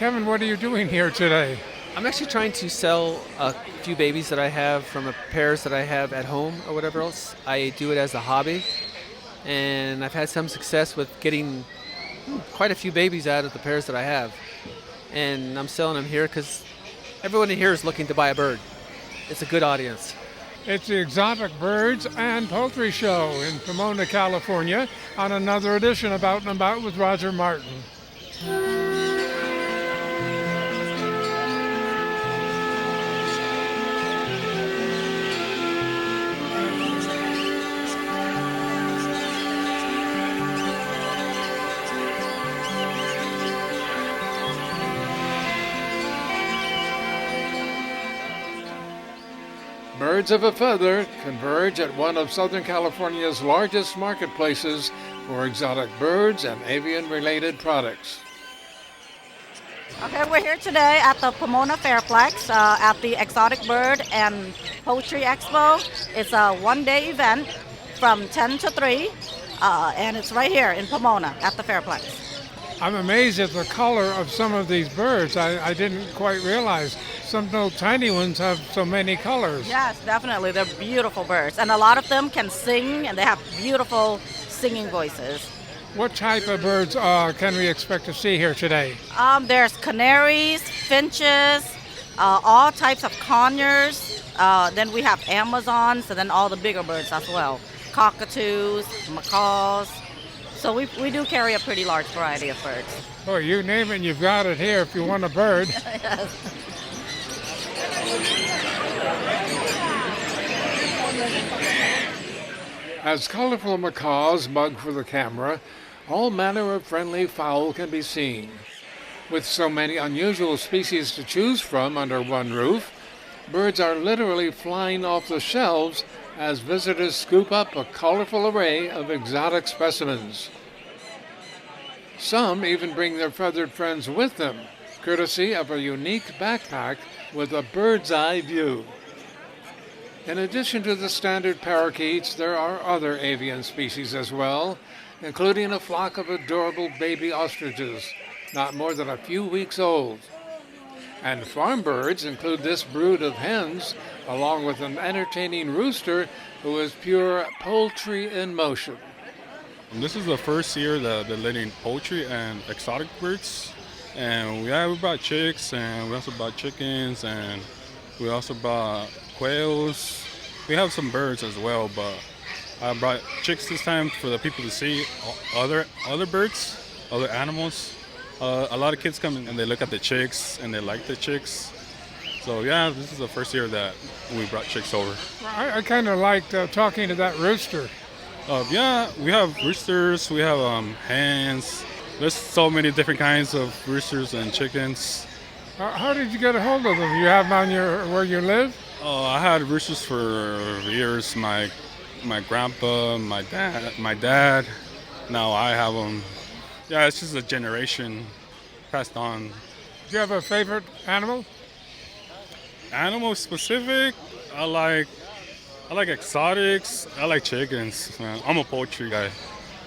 Kevin, what are you doing here today? I'm actually trying to sell a few babies that I have from pairs that I have at home or whatever else. I do it as a hobby, and I've had some success with getting quite a few babies out of the pairs that I have. And I'm selling them here because everyone in here is looking to buy a bird. It's a good audience. It's the Exotic Birds and Poultry Show in Pomona, California, on another edition of Out and About with Roger Martin. Birds of a feather converge at one of Southern California's largest marketplaces for exotic birds and avian-related products. Okay, we're here today at the Pomona Fairplex at the Exotic Bird and Poultry Expo. It's a one-day event from 10 to 3, and it's right here in Pomona at the Fairplex. I'm amazed at the color of some of these birds. I didn't quite realize some little tiny ones have so many colors. Yes, definitely. They're beautiful birds, and a lot of them can sing, and they have beautiful singing voices. What type of birds can we expect to see here today? There's canaries, finches, all types of conures. Then we have Amazons, and then all the bigger birds as well. Cockatoos, macaws. So we do carry a pretty large variety of birds. Boy, you name it and you've got it here if you want a bird. Yes. As colorful macaws mug for the camera, all manner of friendly fowl can be seen. With so many unusual species to choose from under one roof, birds are literally flying off the shelves as visitors scoop up a colorful array of exotic specimens. Some even bring their feathered friends with them, courtesy of a unique backpack with a bird's eye view. In addition to the standard parakeets, there are other avian species as well, including a flock of adorable baby ostriches, not more than a few weeks old. And farm birds include this brood of hens, along with an entertaining rooster who is pure poultry in motion. This is the first year that they're letting poultry and exotic birds. And we brought chicks, and we also brought chickens, and we also brought quails. We have some birds as well, but I brought chicks this time for the people to see other birds, other animals. A lot of kids come and they look at the chicks and they like the chicks. So yeah, this is the first year that we brought chicks over. I kind of liked talking to that rooster. Yeah, we have roosters, we have hens. There's so many different kinds of roosters and chickens. How did you get a hold of them? You have them on where you live? Oh, I had roosters for years. My grandpa, my dad. Now I have them. Yeah, it's just a generation passed on. Do you have a favorite animal? Animal specific, I like exotics. I like chickens. Man, I'm a poultry guy.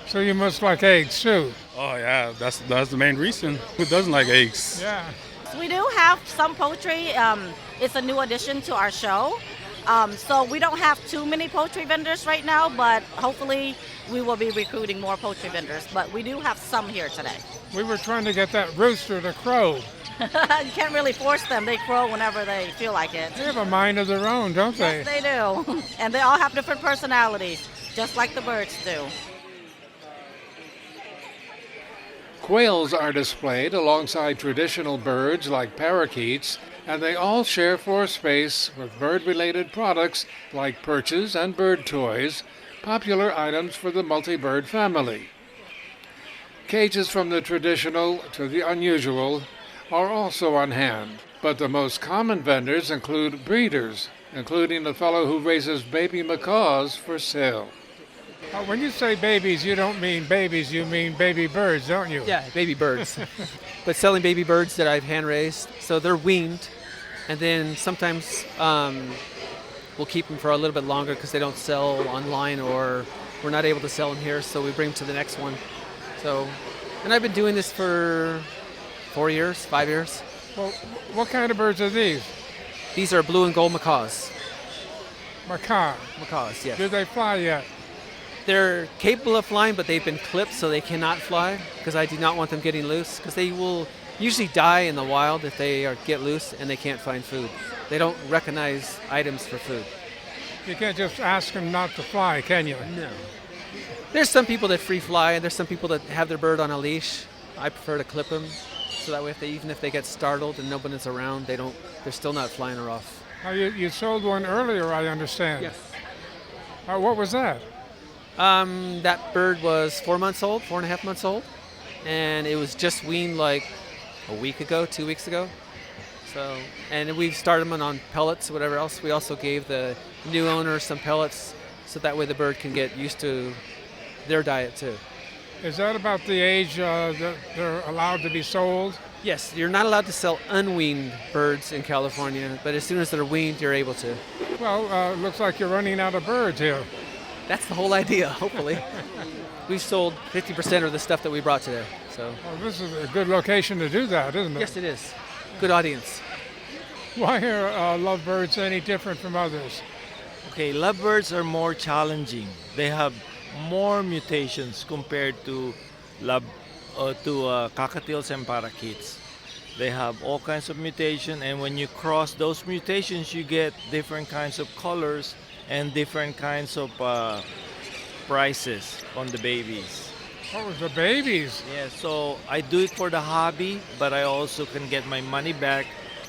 So you must like eggs too. Oh yeah, that's the main reason. Who doesn't like eggs? Yeah. We do have some poultry. It's a new addition to our show. So we don't have too many poultry vendors right now, but hopefully we will be recruiting more poultry vendors. But we do have some here today. We were trying to get that rooster to crow. You can't really force them. They crow whenever they feel like it. They have a mind of their own, don't they? Yes, they do. And they all have different personalities, just like the birds do. Quails are displayed alongside traditional birds like parakeets, and they all share floor space with bird-related products like perches and bird toys, popular items for the multi-bird family. Cages from the traditional to the unusual are also on hand, but the most common vendors include breeders, including a fellow who raises baby macaws for sale. When you say babies, you don't mean babies, you mean baby birds, don't you? Yeah, baby birds. But selling baby birds that I've hand raised, so they're weaned, and then sometimes we'll keep them for a little bit longer because they don't sell online or we're not able to sell them here, so we bring them to the next one. So, and I've been doing this for 4 years, 5 years. Well, what kind of birds are these? These are blue and gold macaws. Macaw. Macaws, yes. Do they fly yet? They're capable of flying, but they've been clipped so they cannot fly because I do not want them getting loose because they will usually die in the wild if they get loose and they can't find food. They don't recognize items for food. You can't just ask them not to fly, can you? No. There's some people that free fly, and there's some people that have their bird on a leash. I prefer to clip them, so that way, even if they get startled and nobody's around, they're still not flying her off. Now, you sold one earlier, I understand. Yes. What was that? That bird was 4 months old, 4.5 months old, and it was just weaned like a week ago, 2 weeks ago. So, and we've started them on pellets, whatever else. We also gave the new owner some pellets, so that way the bird can get used to their diet too. Is that about the age that they're allowed to be sold? Yes, you're not allowed to sell unweaned birds in California, but as soon as they're weaned, you're able to. Well, looks like you're running out of birds here. That's the whole idea, hopefully. We've sold 50% of the stuff that we brought today. So. Well, this is a good location to do that, isn't it? Yes, it is. Good audience. Why are lovebirds any different from others? Okay, lovebirds are more challenging. They have more mutations compared to cockatiels and parakeets. They have all kinds of mutation, and when you cross those mutations, you get different kinds of colors and different kinds of prices on the babies. Oh, the babies. Yeah, so I do it for the hobby, but I also can get my money back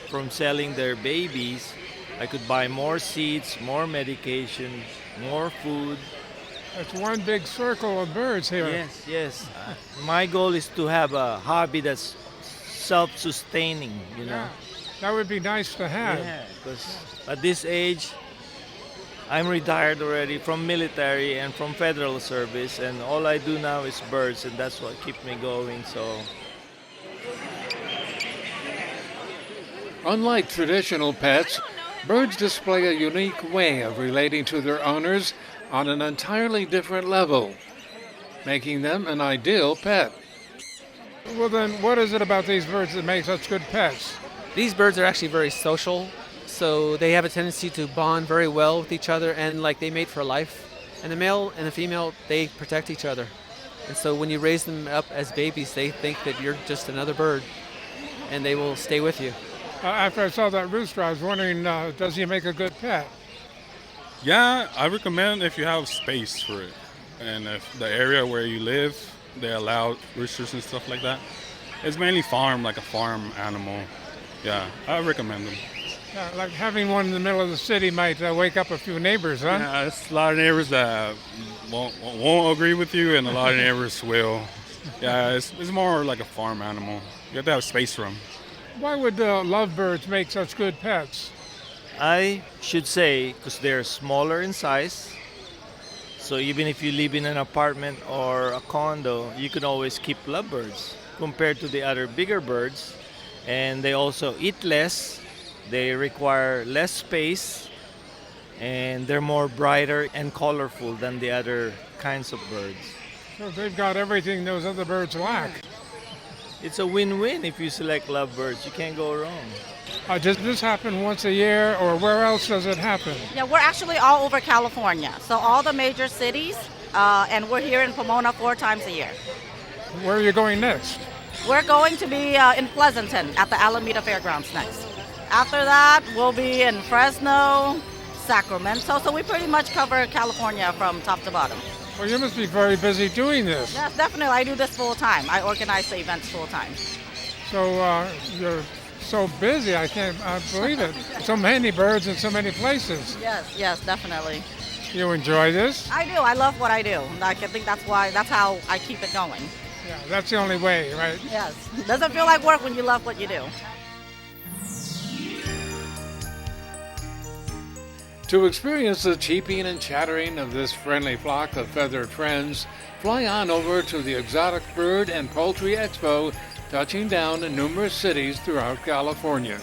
from selling their babies. I could buy more seeds, more medication, more food. It's one big circle of birds here. Yes, yes. My goal is to have a hobby that's self-sustaining, you know. Yeah, that would be nice to have. Yeah, because at this age, I'm retired already from military and from federal service, and all I do now is birds, and that's what keeps me going. So. Unlike traditional pets, birds display a unique way of relating to their owners on an entirely different level, making them an ideal pet. Well then, what is it about these birds that make such good pets? These birds are actually very social, so they have a tendency to bond very well with each other, and like they mate for life. And the male and the female, they protect each other. And so when you raise them up as babies, they think that you're just another bird, and they will stay with you. After I saw that rooster, I was wondering, does he make a good pet? Yeah, I recommend if you have space for it. And if the area where you live, they allow roosters and stuff like that. It's mainly like a farm animal. Yeah, I recommend them. Like having one in the middle of the city might wake up a few neighbors, huh? Yeah, it's a lot of neighbors that won't agree with you, and a lot of neighbors will. Yeah, it's more like a farm animal. You have to have space for them. Why would lovebirds make such good pets? I should say because they're smaller in size. So even if you live in an apartment or a condo, you can always keep lovebirds compared to the other bigger birds. And they also eat less. They require less space. And they're more brighter and colorful than the other kinds of birds. So they've got everything those other birds lack. It's a win-win if you select lovebirds. You can't go wrong. Does this happen once a year, or where else does it happen? Yeah, we're actually all over California. So all the major cities, and we're here in Pomona 4 times a year. Where are you going next? We're going to be in Pleasanton at the Alameda Fairgrounds next. After that, we'll be in Fresno, Sacramento. So we pretty much cover California from top to bottom. Well, you must be very busy doing this. Yes, definitely. I do this full time. I organize the events full time. So you're so busy, I can't believe it. So many birds in so many places. Yes, definitely. You enjoy this? I do. I love what I do. I think that's how I keep it going. Yeah, that's the only way, right? Yes. Doesn't feel like work when you love what you do. To experience the cheeping and chattering of this friendly flock of feathered friends, fly on over to the exotic Bird and Poultry Expo, touching down in numerous cities throughout California.